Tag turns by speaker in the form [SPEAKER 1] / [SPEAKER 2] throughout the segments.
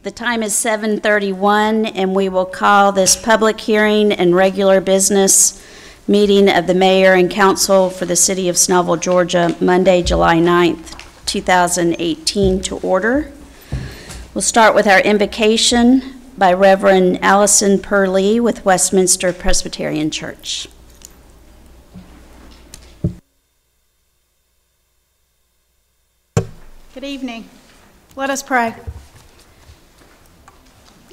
[SPEAKER 1] The time is 7:31, and we will call this public hearing and regular business meeting of the mayor and council for the city of Snellville, Georgia, Monday, July 9th, 2018 to order. We'll start with our invocation by Reverend Allison Purley with Westminster Presbyterian Church.
[SPEAKER 2] Good evening. Let us pray.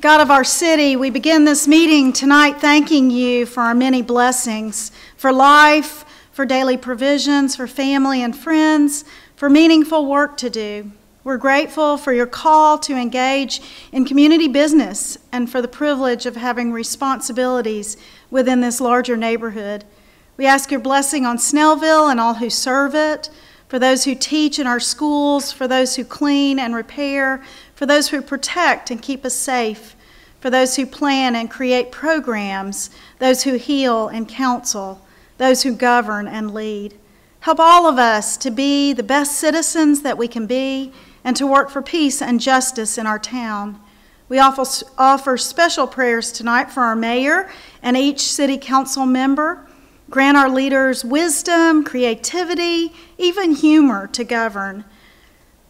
[SPEAKER 2] God of our city, we begin this meeting tonight thanking you for our many blessings, for life, for daily provisions, for family and friends, for meaningful work to do. We're grateful for your call to engage in community business and for the privilege of having responsibilities within this larger neighborhood. We ask your blessing on Snellville and all who serve it, for those who teach in our schools, for those who clean and repair, for those who protect and keep us safe, for those who plan and create programs, those who heal and counsel, those who govern and lead. Help all of us to be the best citizens that we can be and to work for peace and justice in our town. We offer special prayers tonight for our mayor and each city council member. Grant our leaders wisdom, creativity, even humor to govern.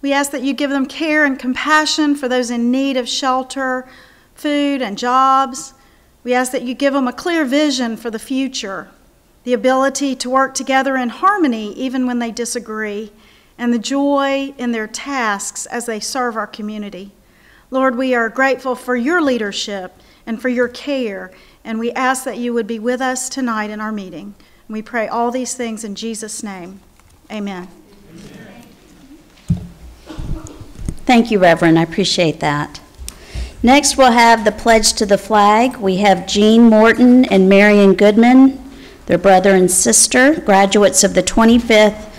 [SPEAKER 2] We ask that you give them care and compassion for those in need of shelter, food, and jobs. We ask that you give them a clear vision for the future, the ability to work together in harmony even when they disagree, and the joy in their tasks as they serve our community. Lord, we are grateful for your leadership and for your care, and we ask that you would be with us tonight in our meeting. And we pray all these things in Jesus' name. Amen.
[SPEAKER 1] Thank you, Reverend. I appreciate that. Next, we'll have the pledge to the flag. We have Jean Morton and Marion Goodman, their brother and sister, graduates of the 25th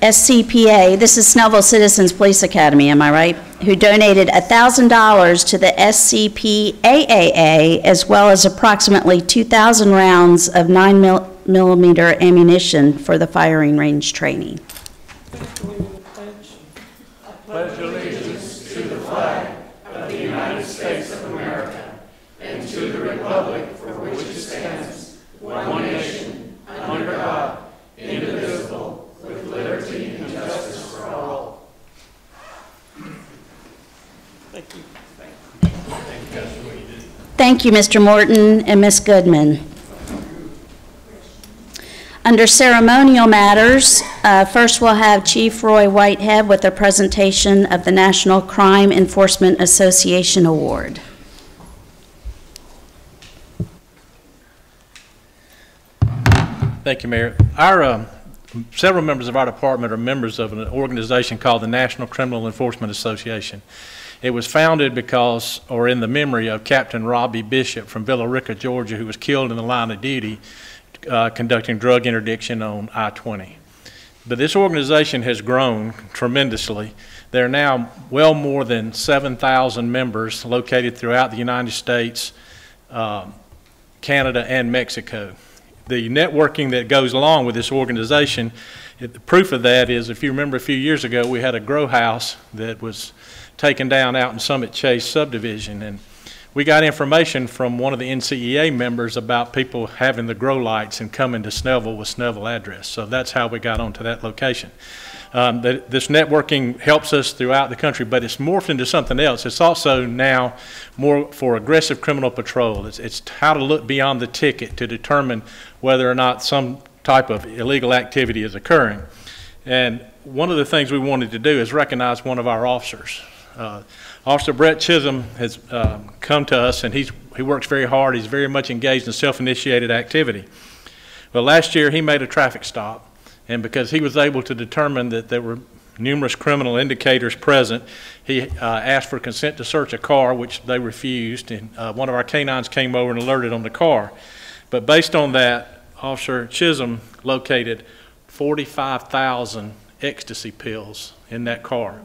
[SPEAKER 1] SCPA, this is Snellville Citizens Police Academy, am I right? Who donated $1,000 to the SCPAAA, as well as approximately 2,000 rounds of 9mm ammunition for the firing range training.
[SPEAKER 3] I pledge allegiance to the flag of the United States of America and to the republic for which it stands, one nation, under God, indivisible, with liberty and justice for all.
[SPEAKER 4] Thank you.
[SPEAKER 1] Thank you, Mr. Morton and Ms. Goodman. Under ceremonial matters, first we'll have Chief Roy Whitehead with a presentation of the National Crime Enforcement Association Award.
[SPEAKER 4] Thank you, Mayor. Several members of our department are members of an organization called the National Criminal Enforcement Association. It was founded because, or in the memory of Captain Robbie Bishop from Villa Rica, Georgia, who was killed in the line of duty conducting drug interdiction on I-20. But this organization has grown tremendously. There are now well more than 7,000 members located throughout the United States, Canada, and Mexico. The networking that goes along with this organization, the proof of that is, if you remember a few years ago, we had a grow house that was taken down out in Summit Chase subdivision, and we got information from one of the NCEA members about people having the grow lights and coming to Snellville with Snellville address. So that's how we got onto that location. This networking helps us throughout the country, but it's morphed into something else. It's also now more for aggressive criminal patrol. It's how to look beyond the ticket to determine whether or not some type of illegal activity is occurring. And one of the things we wanted to do is recognize one of our officers. Officer Brett Chisholm has come to us, and he works very hard. He's very much engaged in self-initiated activity. Well, last year he made a traffic stop, and because he was able to determine that there were numerous criminal indicators present, he asked for consent to search a car, which they refused, and one of our canines came over and alerted on the car. But based on that, Officer Chisholm located 45,000 ecstasy pills in that car,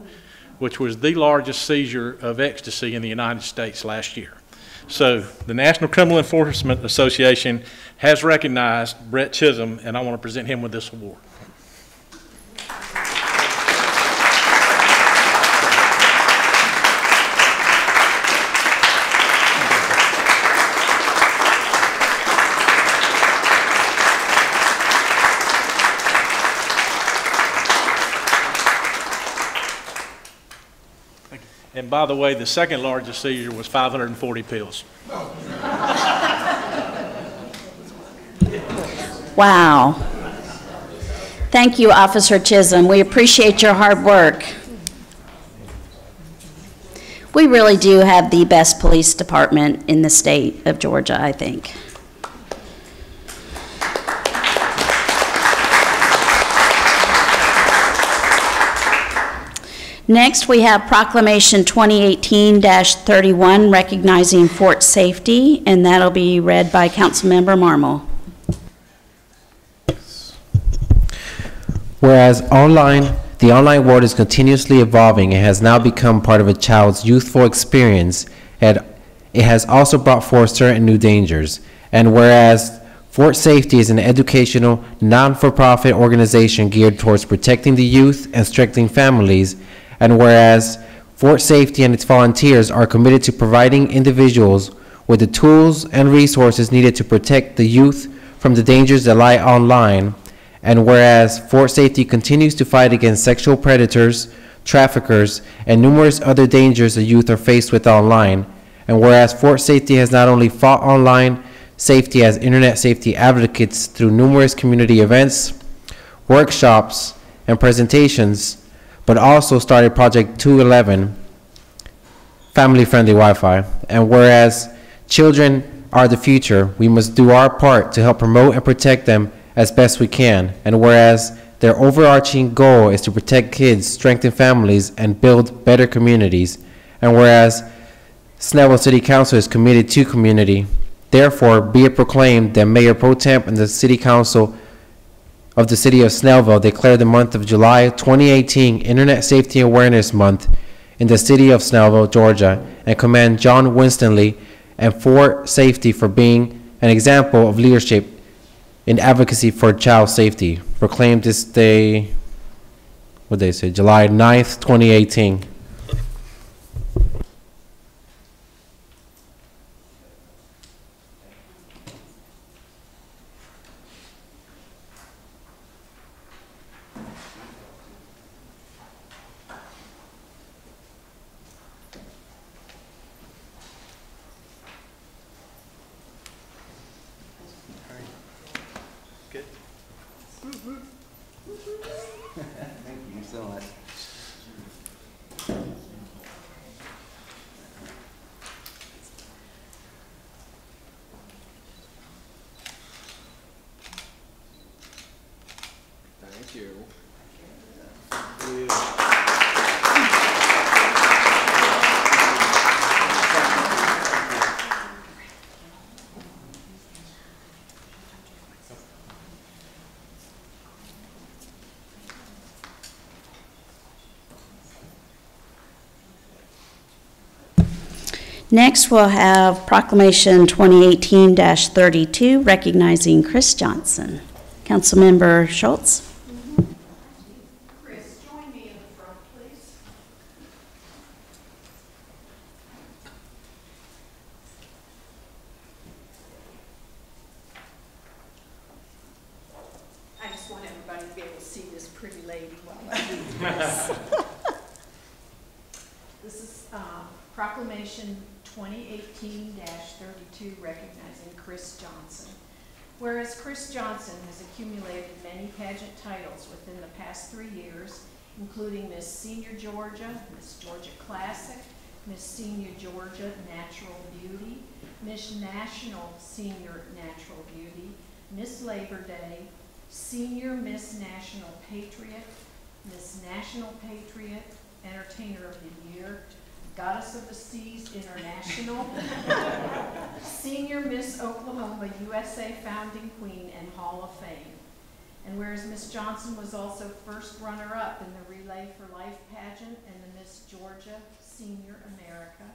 [SPEAKER 4] which was the largest seizure of ecstasy in the United States last year. So the National Criminal Enforcement Association has recognized Brett Chisholm, and I want to present him with this award. And by the way, the second largest seizure was 540 pills.
[SPEAKER 1] Wow. Thank you, Officer Chisholm. We appreciate your hard work. We really do have the best police department in the state of Georgia, I think. Next, we have Proclamation 2018-31 recognizing Fort Safety, and that'll be read by Councilmember Marmol.
[SPEAKER 5] Whereas the online world is continuously evolving and has now become part of a child's youthful experience, it has also brought forth certain new dangers. And whereas Fort Safety is an educational, non-for-profit organization geared towards protecting the youth and strengthening families, and whereas Fort Safety and its volunteers are committed to providing individuals with the tools and resources needed to protect the youth from the dangers that lie online, and whereas Fort Safety continues to fight against sexual predators, traffickers, and numerous other dangers the youth are faced with online, and whereas Fort Safety has not only fought online safety as internet safety advocates through numerous community events, workshops, and presentations, but also started Project 211, family-friendly Wi-Fi. And whereas children are the future, we must do our part to help promote and protect them as best we can. And whereas their overarching goal is to protect kids, strengthen families, and build better communities. And whereas Snellville City Council is committed to community, therefore be it proclaimed that Mayor Pro Temp and the City Council of the City of Snellville declare the month of July 2018 Internet Safety Awareness Month in the City of Snellville, Georgia, and commend John Winstonley and Fort Safety for being an example of leadership in advocacy for child safety. Proclaimed this day, what did they say, July 9th, 2018.
[SPEAKER 6] Thank you so much. Thank you.
[SPEAKER 1] Next, we'll have Proclamation 2018-32 recognizing Chris Johnson. Councilmember Schultz.
[SPEAKER 7] Chris, join me in the front, please. I just want everybody to be able to see this pretty lady while I do this. This is Proclamation 2018-32 recognizing Chris Johnson. Whereas Chris Johnson has accumulated many pageant titles within the past 3 years, including Miss Senior Georgia, Miss Georgia Classic, Miss Senior Georgia Natural Beauty, Miss National Senior Natural Beauty, Miss Labor Day, Senior Miss National Patriot, Miss National Patriot, Entertainer of the Year, Goddess of the Seas International, Senior Miss Oklahoma USA Founding Queen and Hall of Fame. And whereas Miss Johnson was also first runner-up in the Relay for Life pageant and the Miss Georgia Senior America,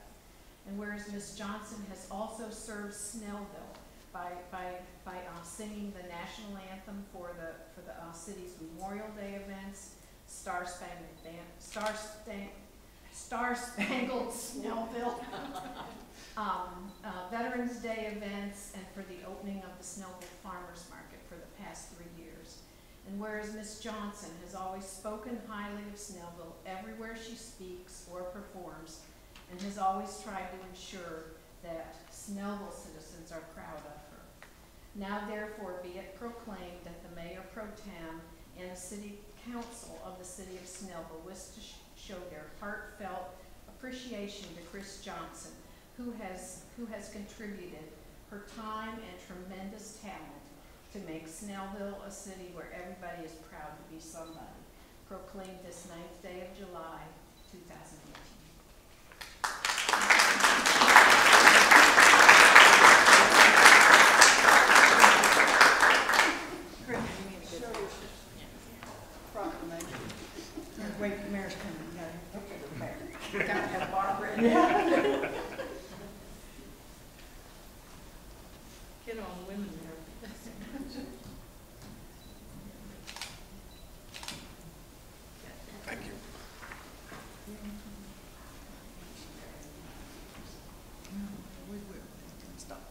[SPEAKER 7] and whereas Miss Johnson has also served Snellville by singing the national anthem for the city's Memorial Day events, Star Spangled Snellville, Veterans Day events, and for the opening of the Snellville Farmers Market for the past 3 years. And whereas Miss Johnson has always spoken highly of Snellville everywhere she speaks or performs, and has always tried to ensure that Snellville citizens are proud of her. Now therefore be it proclaimed that the Mayor Pro Tem and the City Council of the City of Snellville wish to show their heartfelt appreciation to Chris Johnson, who has contributed her time and tremendous talent to make Snellville a city where everybody is proud to be somebody. Proclaimed this 9th day of July, 2018.
[SPEAKER 8] Wait, the mayor's coming. Got to have Barbara in there. Get all the women there.
[SPEAKER 3] Thank you.
[SPEAKER 8] Stop.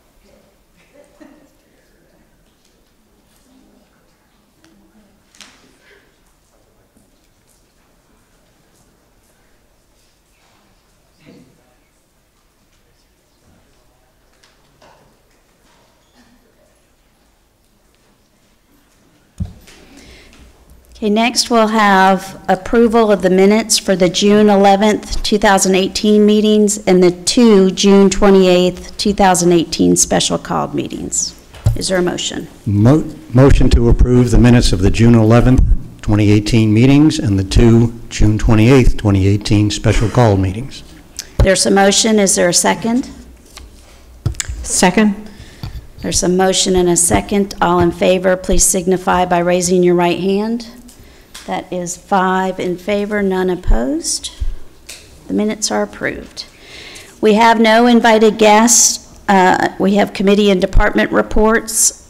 [SPEAKER 1] Okay, next we'll have approval of the minutes for the June 11th, 2018 meetings and the 2 June 28th, 2018 special called meetings. Is there a motion?
[SPEAKER 9] Motion to approve the minutes of the June 11th, 2018 meetings and the 2 June 28th, 2018 special called meetings.
[SPEAKER 1] There's a motion. Is there a second?
[SPEAKER 8] Second.
[SPEAKER 1] There's a motion and a second. All in favor, please signify by raising your right hand. That is 5 in favor, none opposed. The minutes are approved. We have no invited guests. We have committee and department reports.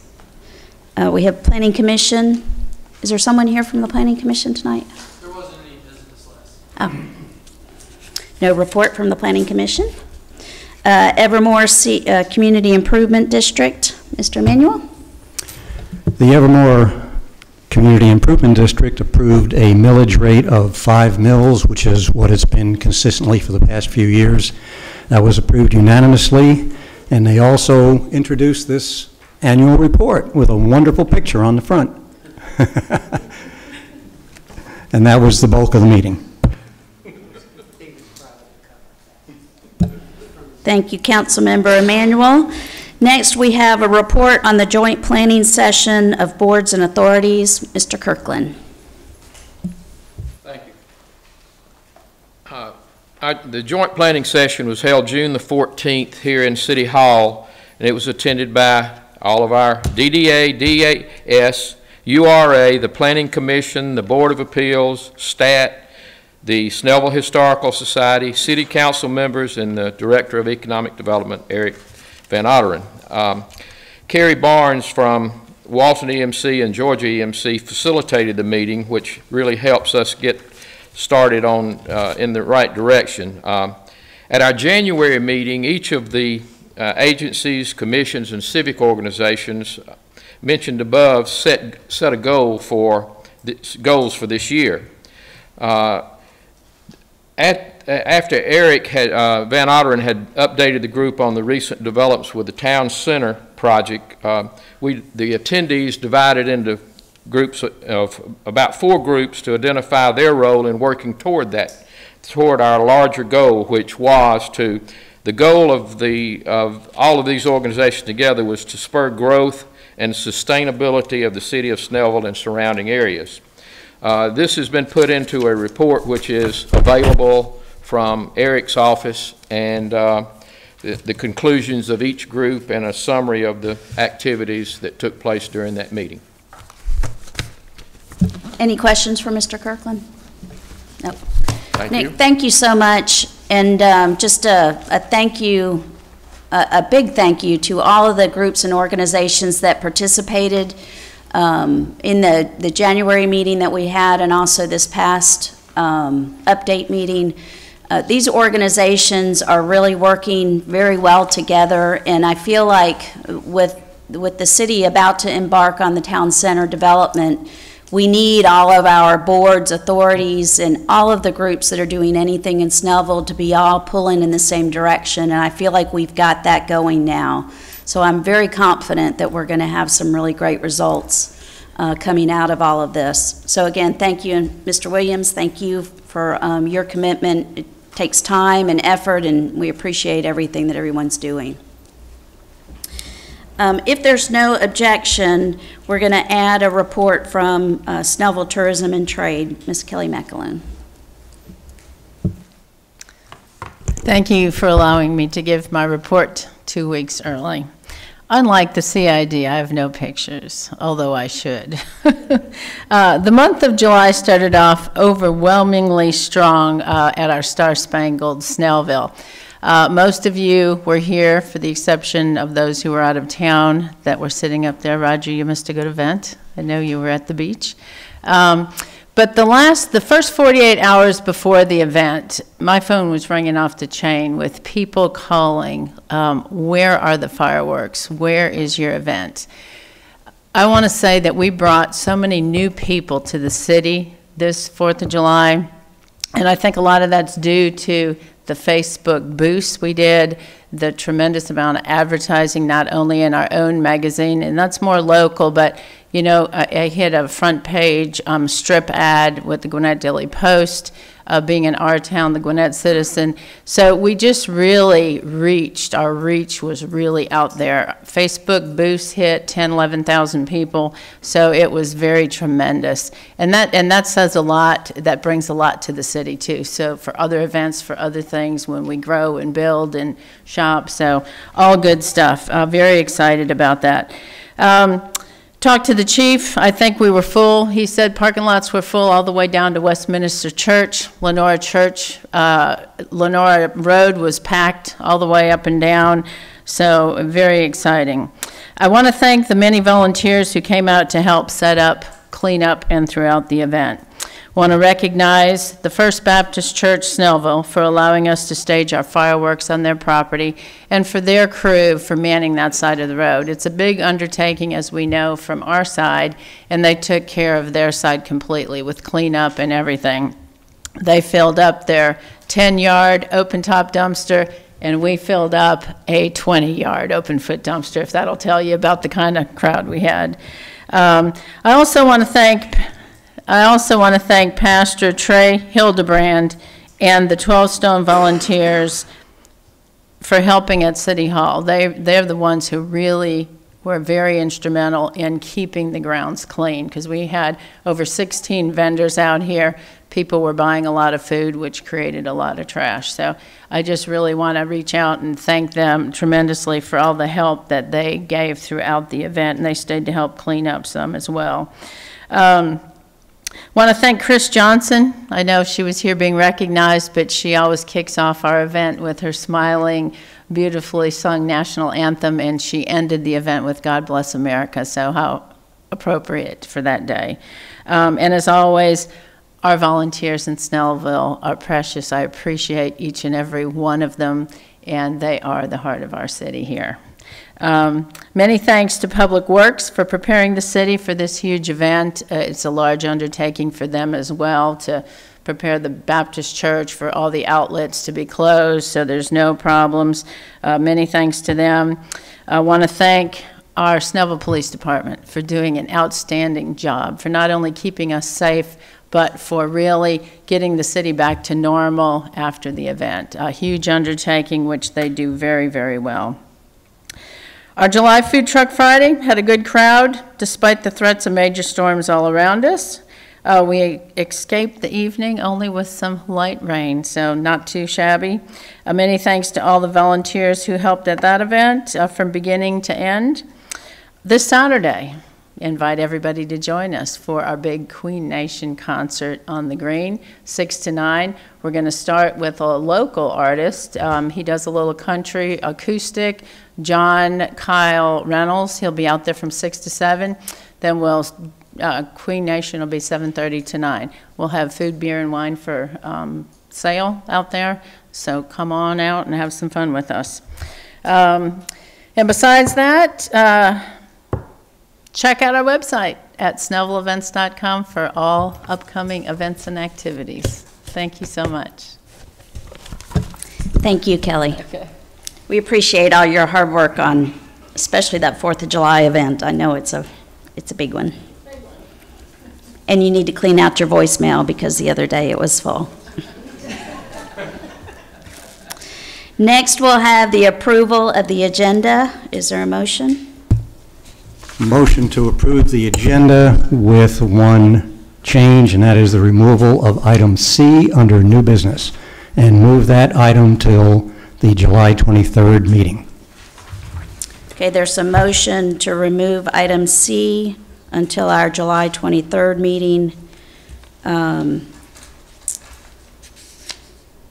[SPEAKER 1] We have Planning Commission. Is there someone here from the Planning Commission tonight?
[SPEAKER 10] There wasn't any business last.
[SPEAKER 1] Oh. No report from the Planning Commission. Evermore Community Improvement District, Mr. Emanuel.
[SPEAKER 9] The Evermore Community Improvement District approved a millage rate of 5 mills, which is what it's been consistently for the past few years. That was approved unanimously, and they also introduced this annual report with a wonderful picture on the front. And that was the bulk of the meeting.
[SPEAKER 1] Thank you, Councilmember Emanuel. Next, we have a report on the joint planning session of boards and authorities. Mr. Kirkland.
[SPEAKER 10] Thank you. The joint planning session was held June the 14th here in City Hall, and it was attended by all of our DDA, DAS, URA, the Planning Commission, the Board of Appeals, STAT, the Snellville Historical Society, City Council members, and the Director of Economic Development, Eric Van Otteren. Kerry Barnes from Walton EMC and Georgia EMC facilitated the meeting, which really helps us get started on in the right direction. At our January meeting, each of the agencies, commissions, and civic organizations mentioned above set a goal for goals for this year. After Eric Van Otteren had updated the group on the recent developments with the Town Center project, the attendees divided into groups of about 4 groups to identify their role in working toward our larger goal, which was the goal of all of these organizations together was to spur growth and sustainability of the city of Snellville and surrounding areas. This has been put into a report which is available from Eric's office, and the conclusions of each group and a summary of the activities that took place during that meeting.
[SPEAKER 1] Any questions for Mr. Kirkland? No.
[SPEAKER 10] Thank
[SPEAKER 1] Nick,
[SPEAKER 10] you.
[SPEAKER 1] thank you so much, and just a thank you, a big thank you to all of the groups and organizations that participated in the January meeting that we had, and also this past update meeting. These organizations are really working very well together, and I feel like with the city about to embark on the town center development, we need all of our boards, authorities, and all of the groups that are doing anything in Snellville to be all pulling in the same direction, and I feel like we've got that going now. So I'm very confident that we're going to have some really great results coming out of all of this. So again, thank you, and Mr. Williams, thank you for your commitment. It takes time and effort, and we appreciate everything that everyone's doing. If there's no objection, we're going to add a report from Snellville Tourism and Trade. Ms. Kelly McAloon.
[SPEAKER 11] Thank you for allowing me to give my report 2 weeks early. Unlike the CID, I have no pictures, although I should. The month of July started off overwhelmingly strong at our Star Spangled Snellville. Most of you were here, for the exception of those who were out of town that were sitting up there. Roger, you missed a good event. I know you were at the beach. But the first 48 hours before the event, my phone was ringing off the chain with people calling, where are the fireworks? Where is your event? I want to say that we brought so many new people to the city this 4th of July, and I think a lot of that's due to the Facebook boost we did, the tremendous amount of advertising, not only in our own magazine, and that's more local, but you know, I hit a front page strip ad with the Gwinnett Daily Post, being in our town, the Gwinnett Citizen. So we just really reached, our reach was really out there. Facebook boost hit 10, 11,000 people, so it was very tremendous. And that says a lot, that brings a lot to the city too. So for other events, for other things, when we grow and build and shop, so all good stuff. Very excited about that. Talked to the chief. I think we were full. He said parking lots were full all the way down to Westminster Church, Lenora Church. Lenora Road was packed all the way up and down, so very exciting. I want to thank the many volunteers who came out to help set up, clean up, and throughout the event. Want to recognize the First Baptist Church Snellville for allowing us to stage our fireworks on their property, and for their crew for manning that side of the road. It's a big undertaking, as we know, from our side, and they took care of their side completely with cleanup and everything. They filled up their 10-yard open-top dumpster, and we filled up a 20-yard open-foot dumpster, if that'll tell you about the kind of crowd we had. I also want to thank Pastor Trey Hildebrand and the 12 Stone volunteers for helping at City Hall. They're the ones who really were very instrumental in keeping the grounds clean, because we had over 16 vendors out here. People were buying a lot of food, which created a lot of trash. So I just really want to reach out and thank them tremendously for all the help that they gave throughout the event, and they stayed to help clean up some as well. Want to thank Chris Johnson. I know she was here being recognized, but she always kicks off our event with her smiling, beautifully sung national anthem, and she ended the event with God Bless America, so how appropriate for that day. And as always, our volunteers in Snellville are precious. I appreciate each and every one of them, and they are the heart of our city here. Many thanks to Public Works for preparing the city for this huge event. It's a large undertaking for them as well to prepare the Baptist Church for all the outlets to be closed, so there's no problems. Many thanks to them. I want to thank our Snellville Police Department for doing an outstanding job, for not only keeping us safe, but for really getting the city back to normal after the event. A huge undertaking, which they do very, very well. Our July Food Truck Friday had a good crowd, despite the threats of major storms all around us. We escaped the evening only with some light rain, so not too shabby. Many thanks to all the volunteers who helped at that event from beginning to end. This Saturday, invite everybody to join us for our big Queen Nation concert on the Green, 6 to 9. We're going to start with a local artist. He does a little country acoustic, John Kyle Reynolds. He'll be out there from 6 to 7. Then Queen Nation will be 7:30 to 9. We'll have food, beer, and wine for sale out there, so come on out and have some fun with us. And besides that, check out our website at snellvilleevents.com for all upcoming events and activities. Thank you so much.
[SPEAKER 1] Thank you, Kelly.
[SPEAKER 11] Okay.
[SPEAKER 1] We appreciate all your hard work on, especially that 4th of July event. I know it's a big one. And you need to clean out your voicemail because the other day it was full. Next, we'll have the approval of the agenda. Is there a motion?
[SPEAKER 9] Motion to approve the agenda with one change, and that is the removal of item C under new business, and move that item till the July 23rd meeting.
[SPEAKER 1] Okay, there's a motion to remove item C until our July 23rd meeting.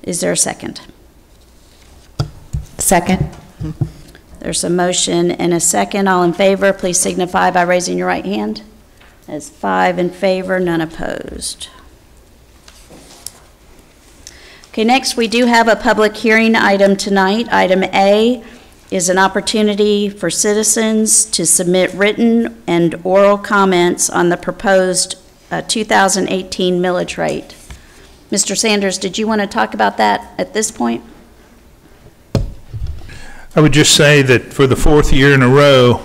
[SPEAKER 1] Is there a second?
[SPEAKER 8] Second.
[SPEAKER 1] There's a motion and a second. All in favor, please signify by raising your right hand. That's 5 in favor, none opposed. Okay, next we do have a public hearing item tonight. Item A is an opportunity for citizens to submit written and oral comments on the proposed 2018 millage rate. Mr. Sanders, did you want to talk about that at this point?
[SPEAKER 3] I would just say that for the 4th year in a row,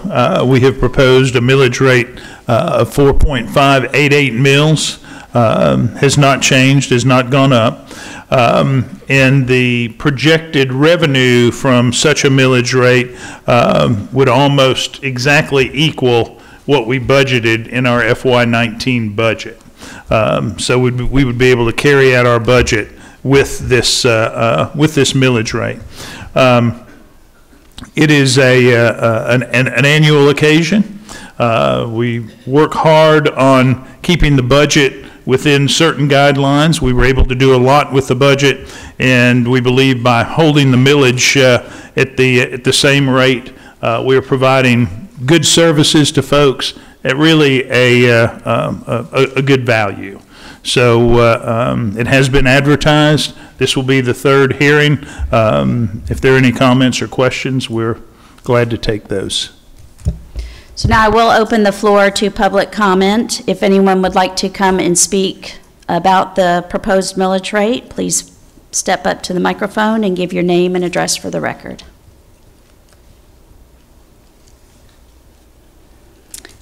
[SPEAKER 3] we have proposed a millage rate of 4.588 mills. Has not changed, has not gone up. And the projected revenue from such a millage rate would almost exactly equal what we budgeted in our FY19 budget. So we would be able to carry out our budget with this millage rate. It is an annual occasion. We work hard on keeping the budget within certain guidelines. We were able to do a lot with the budget, and we believe by holding the millage at the same rate, we are providing good services to folks at really a good value. So it has been advertised. This will be the 3rd hearing. If there are any comments or questions, we're glad to take those.
[SPEAKER 1] So now I will open the floor to public comment. If anyone would like to come and speak about the proposed millage rate, please step up to the microphone and give your name and address for the record.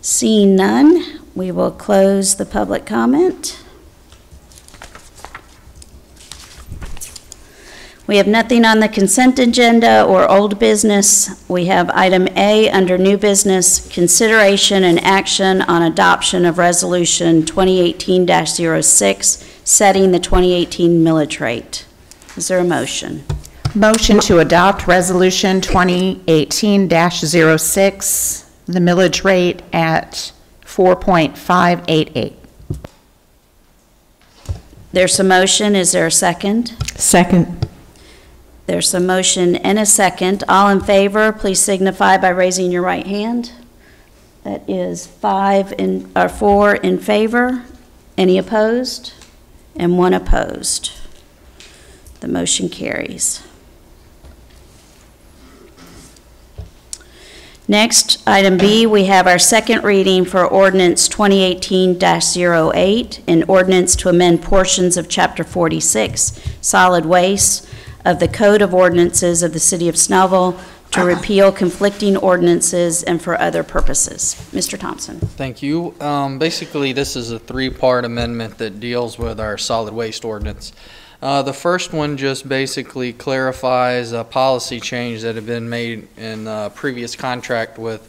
[SPEAKER 1] Seeing none, we will close the public comment. We have nothing on the consent agenda or old business. We have item A under new business, consideration and action on adoption of resolution 2018-06, setting the 2018 millage rate. Is there a motion?
[SPEAKER 8] Motion to adopt resolution 2018-06, the millage rate at 4.588.
[SPEAKER 1] There's a motion. Is there a second?
[SPEAKER 8] Second.
[SPEAKER 1] There's a motion and a second. All in favor, please signify by raising your right hand. That is 4 in favor. Any opposed? And 1 opposed. The motion carries. Next, item B, we have our second reading for ordinance 2018-08, an ordinance to amend portions of Chapter 46, Solid Waste, of the Code of Ordinances of the City of Snellville to repeal conflicting ordinances and for other purposes. Mr. Thompson.
[SPEAKER 6] Thank you. Basically, this is a 3-part amendment that deals with our solid waste ordinance. The first one just basically clarifies a policy change that had been made in a previous contract with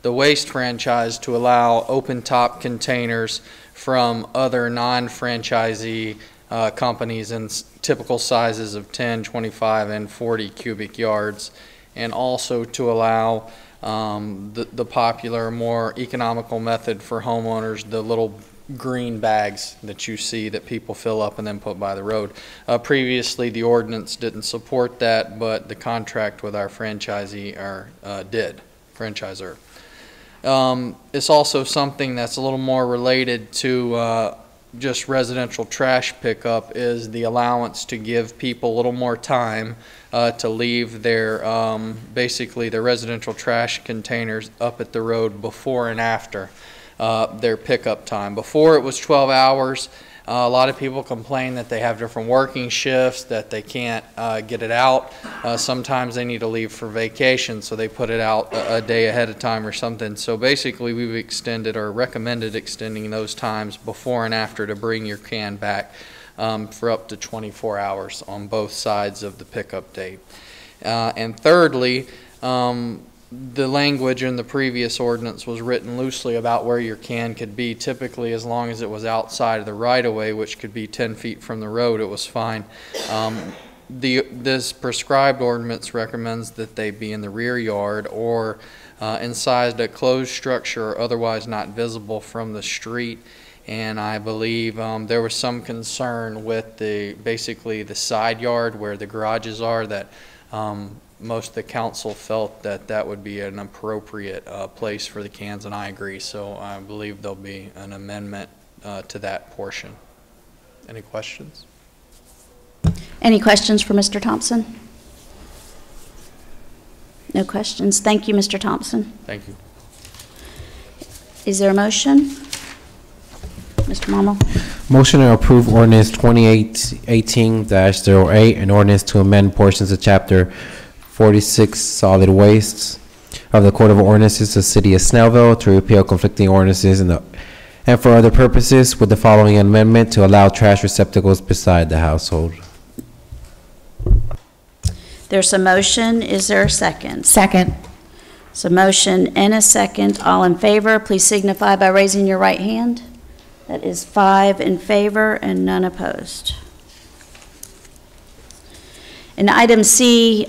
[SPEAKER 6] the waste franchise to allow open-top containers from other non-franchisee companies in typical sizes of 10, 25, and 40 cubic yards, and also to allow the popular, more economical method for homeowners, the little green bags that you see that people fill up and then put by the road. Previously, the ordinance didn't support that, but the contract with our franchisee did. It's also something that's a little more related to just residential trash pickup, is the allowance to give people a little more time to leave their basically their residential trash containers up at the road before and after. their pickup time. Before it was 12 hours. A lot of people complain that they have different working shifts, that they can't get it out. Sometimes they need to leave for vacation, so they put it out a day ahead of time or something. So basically, we've extended or recommended extending those times before and after to bring your can back for up to 24 hours on both sides of the pickup date. And thirdly, the language in the previous ordinance was written loosely about where your can could be. Typically, as long as it was outside of the right-of-way, which could be 10 feet from the road, it was fine. This prescribed ordinance recommends that they be in the rear yard or inside a closed structure or otherwise not visible from the street. And I believe there was some concern with basically the side yard where the garages are, that most of the council felt that that would be an appropriate place for the cans, and I agree. So I believe there'll be an amendment to that portion. Any questions?
[SPEAKER 1] Any questions for Mr. Thompson? No questions. Thank you, Mr. Thompson.
[SPEAKER 6] Thank you.
[SPEAKER 1] Is there a motion? Mr. Marmel?
[SPEAKER 5] Motion to approve ordinance 2018-08, an ordinance to amend portions of chapter 46 solid wastes of the Code of Ordinances of the City of Snellville to repeal conflicting ordinances and for other purposes, with the following amendment: to allow trash receptacles beside the household.
[SPEAKER 1] There's a motion. Is there a second?
[SPEAKER 11] Second.
[SPEAKER 1] So motion and a second. All in favor, please signify by raising your right hand. That is 5 in favor and none opposed. In item C,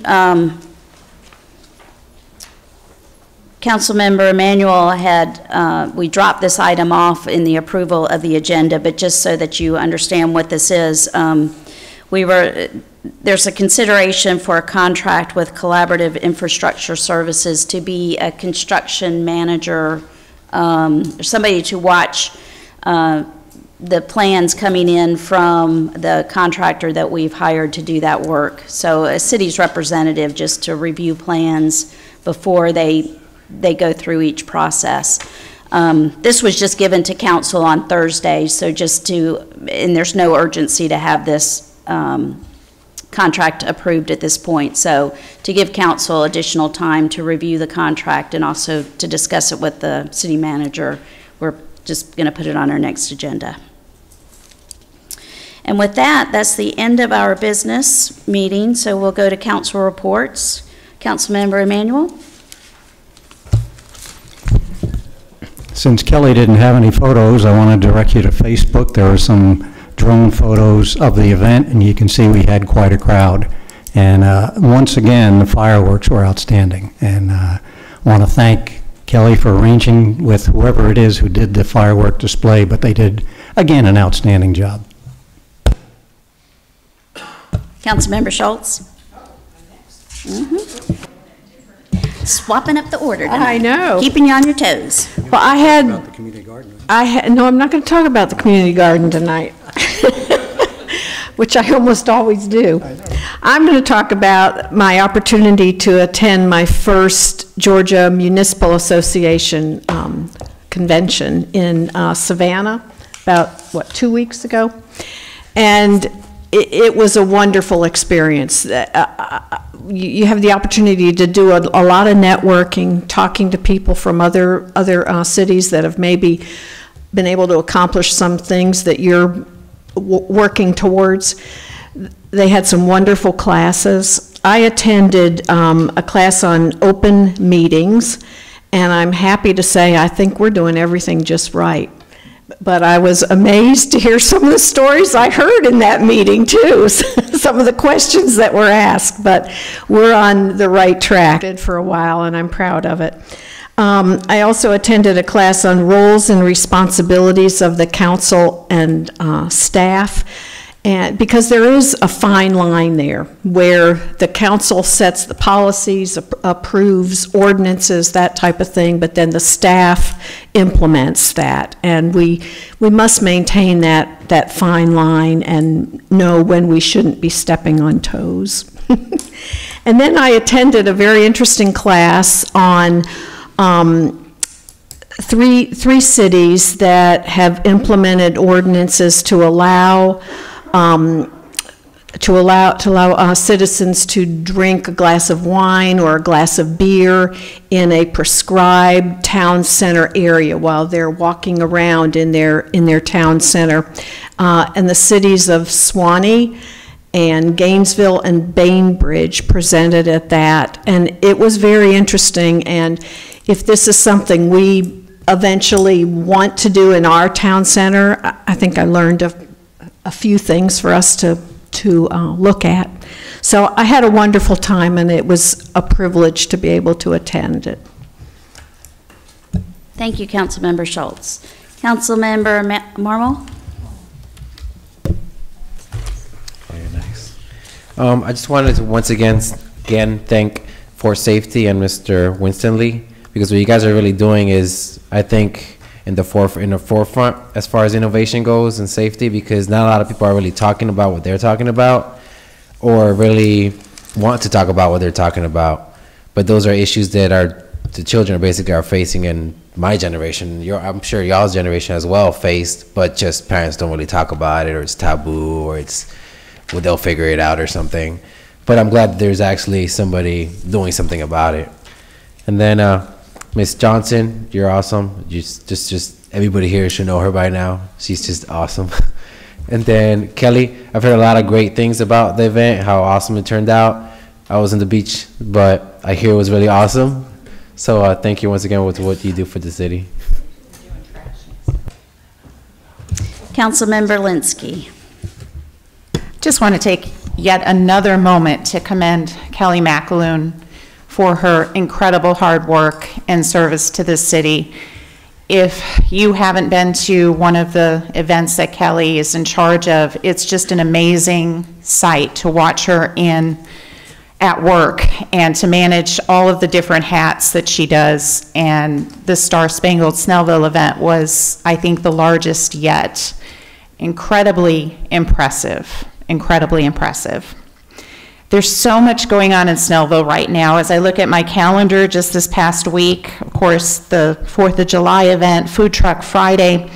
[SPEAKER 1] Councilmember Emanuel had, we dropped this item off in the approval of the agenda, but just so that you understand what this is, there's a consideration for a contract with Collaborative Infrastructure Services to be a construction manager, or somebody to watch the plans coming in from the contractor that we've hired to do that work. So a city's representative just to review plans before they go through each process. This was just given to council on Thursday, so and there's no urgency to have this contract approved at this point. So to give council additional time to review the contract and also to discuss it with the city manager, we're just going to put it on our next agenda. And with that, that's the end of our business meeting, so we'll go to council reports. Councilmember Emanuel.
[SPEAKER 9] Since Kelly didn't have any photos, I want to direct you to Facebook. There are some drone photos of the event, and you can see we had quite a crowd. And once again, the fireworks were outstanding. And I want to thank Kelly for arranging with whoever it is who did the firework display, but they did, again, an outstanding job.
[SPEAKER 1] Councilmember Schultz. Swapping up the order tonight.
[SPEAKER 7] I know.
[SPEAKER 1] Keeping you on your toes.
[SPEAKER 7] Well, I had,
[SPEAKER 9] About the community garden.
[SPEAKER 7] no, I'm not going to talk about the community garden tonight, which I almost always do. I'm going to talk about my opportunity to attend my first Georgia Municipal Association convention in Savannah about, 2 weeks ago? And it was a wonderful experience. You have the opportunity to do a lot of networking, talking to people from other cities that have maybe been able to accomplish some things that you're working towards. They had some wonderful classes. I attended a class on open meetings, and I'm happy to say I think we're doing everything just right. But I was amazed to hear some of the stories I heard in that meeting, too, some of the questions that were asked, but we're on the right track for a while, and I'm proud of it. I also attended a class on roles and responsibilities of the council and staff, and because there is a fine line there where the council sets the policies, approves ordinances, that type of thing, but then the staff implements that, and we must maintain that fine line and know when we shouldn't be stepping on toes. And then I attended a very interesting class on
[SPEAKER 12] three cities that have implemented ordinances to allow citizens to drink a glass of wine or a glass of beer in a prescribed town center area while they're walking around in their town center. And the cities of Suwanee and Gainesville and Bainbridge presented at that, and it was very interesting. And if this is something we eventually want to do in our town center, I think I learned a few things for us to look at. So I had a wonderful time, and it was a privilege to be able to attend it.
[SPEAKER 1] Thank you, Councilmember Schultz. Councilmember Marmol?
[SPEAKER 5] Very nice. I just wanted to once again thank For Safety and Mr. Winstonley, because what you guys are really doing is, I think, in the forefront as far as innovation goes and safety, because not a lot of people are really talking about what they're talking about or really want to talk about what they're talking about. But those are issues that the children basically are facing in my generation. I'm sure y'all's generation as well faced, but just parents don't really talk about it, or it's taboo, or well, they'll figure it out or something. But I'm glad that there's actually somebody doing something about it. And then Miss Johnson, you're awesome. Just everybody here should know her by now. She's just awesome. And then Kelly, I've heard a lot of great things about the event, how awesome it turned out. I was on the beach, but I hear it was really awesome. So thank you once again for what you do for the city.
[SPEAKER 1] Councilmember Linsky.
[SPEAKER 13] Just want to take yet another moment to commend Kelly McAloon for her incredible hard work and service to this city. If you haven't been to one of the events that Kelly is in charge of, it's just an amazing sight to watch her at work and to manage all of the different hats that she does. And the Star Spangled Snellville event was, I think, the largest yet. Incredibly impressive, incredibly impressive. There's so much going on in Snellville right now. As I look at my calendar just this past week, of course, the 4th of July event, Food Truck Friday.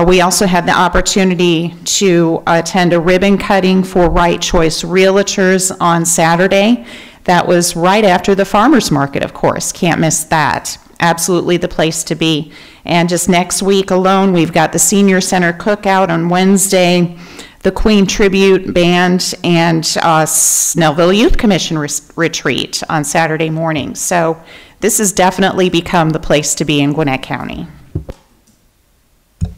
[SPEAKER 13] We also had the opportunity to attend a ribbon cutting for Right Choice Realtors on Saturday. That was right after the farmers market, of course. Can't miss that. Absolutely the place to be. And just next week alone, we've got the Senior Center Cookout on Wednesday, the Queen Tribute Band, and Snellville Youth Commission retreat on Saturday morning. So this has definitely become the place to be in Gwinnett County.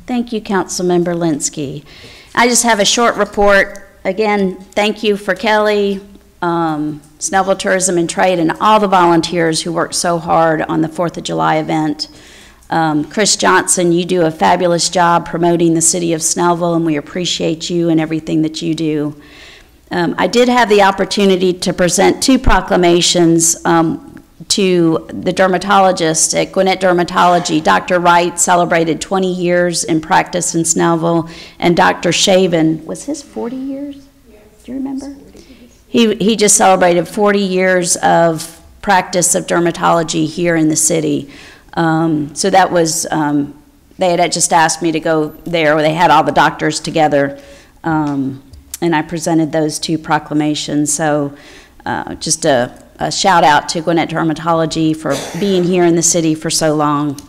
[SPEAKER 1] Thank you, Councilmember Linsky. I just have a short report. Again, thank you for Kelly, Snellville Tourism and Trade, and all the volunteers who worked so hard on the 4th of July event. Chris Johnson, you do a fabulous job promoting the city of Snellville, and we appreciate you and everything that you do. I did have the opportunity to present 2 proclamations to the dermatologist at Gwinnett Dermatology. Dr. Wright celebrated 20 years in practice in Snellville, and Dr. Shaven, was his 40 years? Yes. Do you remember? He just celebrated 40 years of practice of dermatology here in the city. So that was, they had just asked me to go there, where they had all the doctors together, and I presented those 2 proclamations. So just a shout out to Gwinnett Dermatology for being here in the city for so long.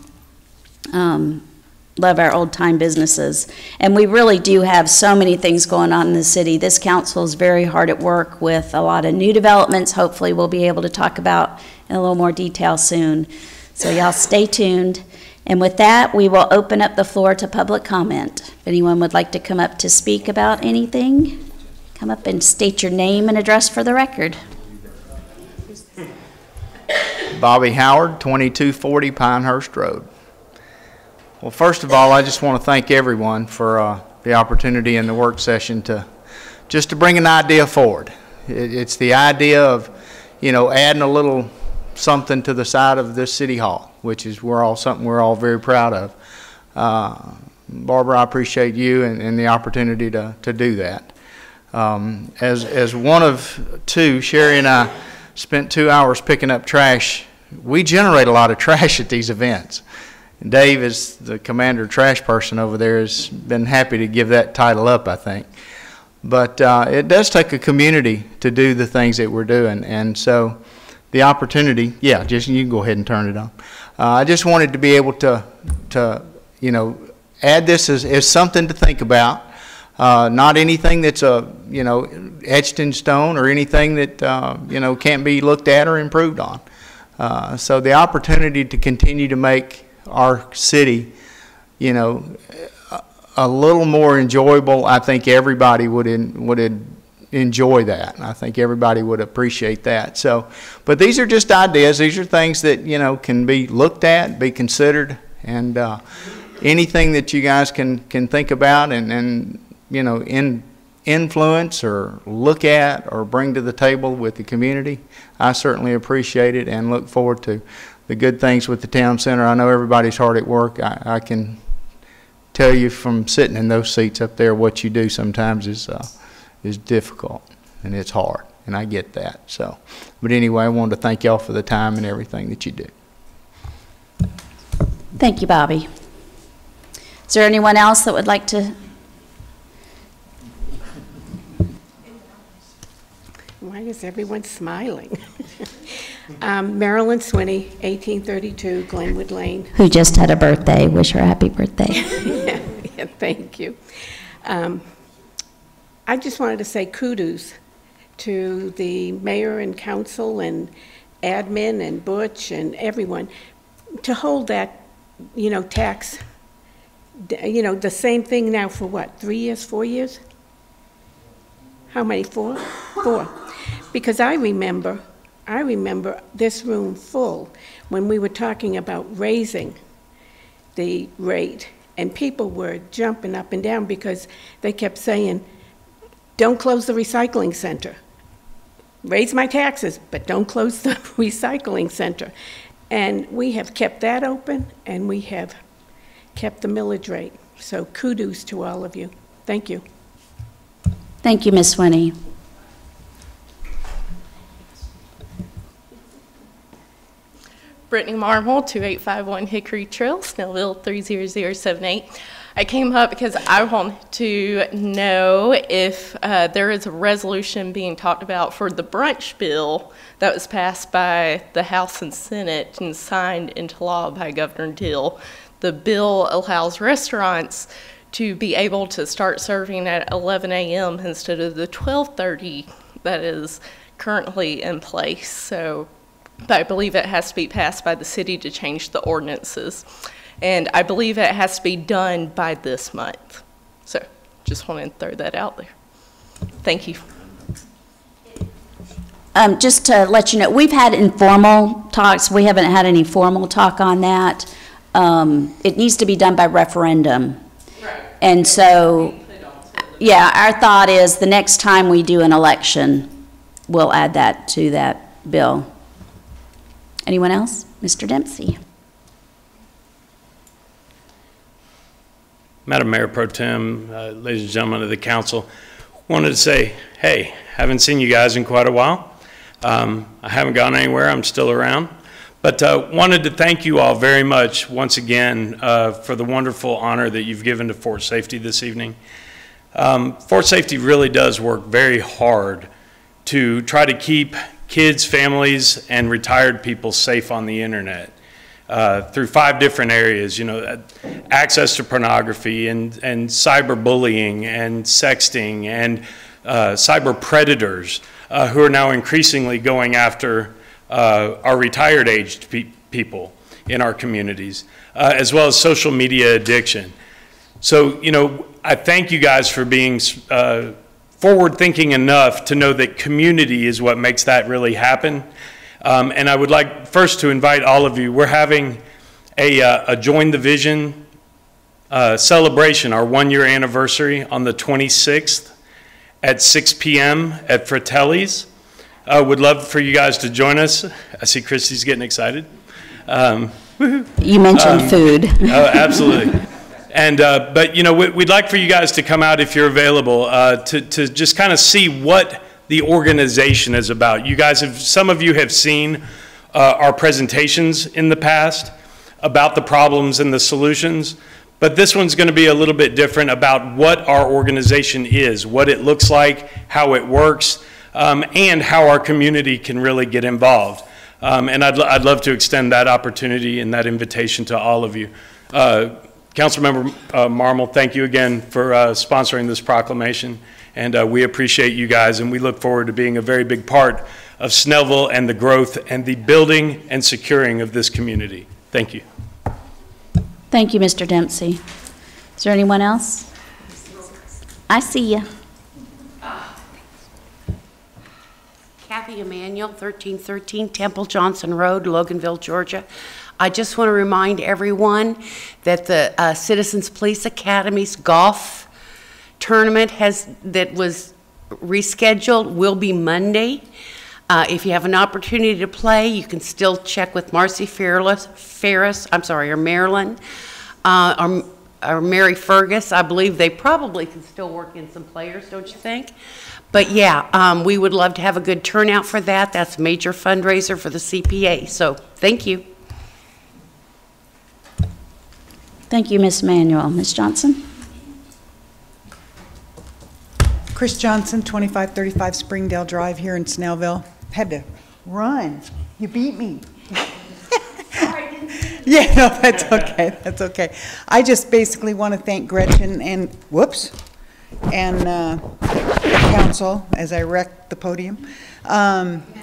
[SPEAKER 1] Love our old time businesses. And we really do have so many things going on in the city. This council is very hard at work with a lot of new developments. Hopefully we'll be able to talk about in a little more detail soon. So y'all stay tuned. And with that, we will open up the floor to public comment. If anyone would like to come up to speak about anything, come up and state your name and address for the record.
[SPEAKER 14] Bobby Howard, 2240 Pinehurst Road. Well, first of all, I just want to thank everyone for the opportunity in the work session to bring an idea forward. It's the idea of, adding a little something to the side of this city hall, which is something we're all very proud of. Barbara, I appreciate you and the opportunity to do that. As one of 2, Sherry and I spent 2 hours picking up trash. We generate a lot of trash at these events. Dave, as the commander trash person over there, has been happy to give that title up, I think. But it does take a community to do the things that we're doing, and so the opportunity, yeah, just you can go ahead and turn it on. I just wanted to be able to you know, add this as something to think about. Not anything that's you know, etched in stone or anything that you know, can't be looked at or improved on. So the opportunity to continue to make our city, you know, a little more enjoyable, I think everybody would enjoy that. I think everybody would appreciate that. So, but these are just ideas. These are things that, you know, can be looked at, be considered, and anything that you guys can think about and you know, influence or look at or bring to the table with the community, I certainly appreciate it and look forward to the good things with the town center. I know everybody's hard at work. I can tell you from sitting in those seats up there, what you do sometimes is difficult and it's hard, and I get that. So, but anyway, I wanted to thank y'all for the time and everything that you do.
[SPEAKER 1] Thank you, Bobby. Is there anyone else that would like to?
[SPEAKER 15] Why is everyone smiling? Marilyn Swinney, 1832 Glenwood Lane.
[SPEAKER 1] Who just had a birthday. Wish her a happy birthday.
[SPEAKER 15] Yeah, thank you. I just wanted to say kudos to the mayor and council and admin and Butch and everyone to hold that, you know, tax, you know, the same thing now for what, 3 years, 4 years? How many, 4? 4. Because I remember this room full when we were talking about raising the rate, and people were jumping up and down because they kept saying, don't close the recycling center. Raise my taxes, but don't close the recycling center. And we have kept that open, and we have kept the millage rate. So kudos to all of you. Thank you.
[SPEAKER 1] Thank you, Ms. Swinney.
[SPEAKER 16] Brittany Marmol, 2851 Hickory Trail, Snellville 30078. I came up because I want to know if there is a resolution being talked about for the brunch bill that was passed by the House and Senate and signed into law by Governor Deal. The bill allows restaurants to be able to start serving at 11 a.m. instead of the 12:30 that is currently in place. So I believe it has to be passed by the city to change the ordinances. And I believe it has to be done by this month. So just wanted to throw that out there. Thank you.
[SPEAKER 1] Just to let you know, we've had informal talks. We haven't had any formal talk on that. It needs to be done by referendum. Right. And so, yeah, our thought is the next time we do an election, we'll add that to that bill. Anyone else? Mr. Dempsey.
[SPEAKER 17] Madam Mayor Pro Tem, ladies and gentlemen of the council, wanted to say, hey, haven't seen you guys in quite a while. I haven't gone anywhere, I'm still around. But wanted to thank you all very much once again for the wonderful honor that you've given to Fort Safety this evening. Fort Safety really does work very hard to try to keep kids, families, and retired people safe on the internet. Through 5 different areas, you know, access to pornography and cyberbullying and sexting and cyber predators who are now increasingly going after our retired aged people in our communities, as well as social media addiction. So, you know, I thank you guys for being forward-thinking enough to know that community is what makes that really happen. And I would like first to invite all of you. We're having a Join the Vision celebration, our 1-year anniversary on the 26th at 6 p.m. at Fratelli's. Would love for you guys to join us. I see Christy's getting excited.
[SPEAKER 1] You mentioned food.
[SPEAKER 17] Absolutely. And, but, you know, we'd like for you guys to come out if you're available to just kind of see what the organization is about. You guys have, some of you have seen our presentations in the past. about the problems and the solutions. But this one's going to be a little bit different about what our organization is, what it looks like, how it works, and how our community can really get involved. And I'd love to extend that opportunity and that invitation to all of you. Councilmember Marmol, thank you again for sponsoring this proclamation. And we appreciate you guys, and we look forward to being a very big part of Snellville and the growth and the building and securing of this community. Thank you.
[SPEAKER 1] Thank you, Mr. Dempsey. Is there anyone else? I see you.
[SPEAKER 18] Kathy Emanuel, 1313 Temple Johnson Road, Loganville, Georgia. I just want to remind everyone that the Citizens Police Academy's golf tournament that was rescheduled will be Monday. If you have an opportunity to play, you can still check with Marcy Ferris, or Marilyn, or Mary Fergus. I believe they probably can still work in some players, don't you think? But yeah, we would love to have a good turnout for that. That's a major fundraiser for the CPA. So thank you.
[SPEAKER 1] Thank you, Ms. Manuel. Ms. Johnson?
[SPEAKER 8] Chris Johnson, 2535 Springdale Drive here in Snellville. Had to run. You beat me. Yeah, no, that's okay. That's okay. I just basically want to thank Gretchen and, and council, as I wrecked the podium,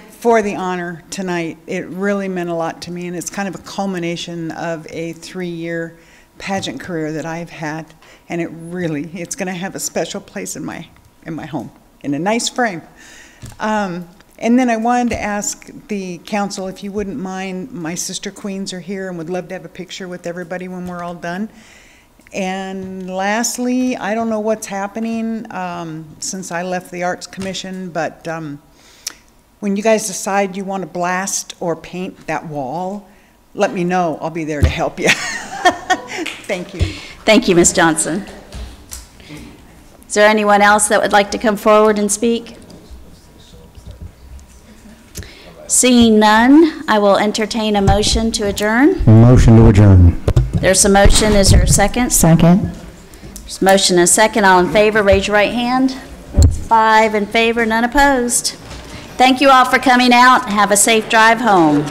[SPEAKER 8] for the honor tonight. It really meant a lot to me, and it's kind of a culmination of a 3-year pageant career that I've had, and it's going to have a special place in my home, in a nice frame. And then I wanted to ask the council if you wouldn't mind, my sister queens are here and would love to have a picture with everybody when we're all done. And lastly, I don't know what's happening since I left the Arts Commission, but when you guys decide you want to blast or paint that wall, let me know. I'll be there to help you. Thank you.
[SPEAKER 1] Thank you, Ms. Johnson. Is there anyone else that would like to come forward and speak? Seeing none, I will entertain a motion to adjourn.
[SPEAKER 9] Motion to adjourn.
[SPEAKER 1] There's a motion. Is there a second?
[SPEAKER 11] Second.
[SPEAKER 1] There's a motion and a second. All in favor, raise your right hand. It's 5 in favor, none opposed. Thank you all for coming out. Have a safe drive home.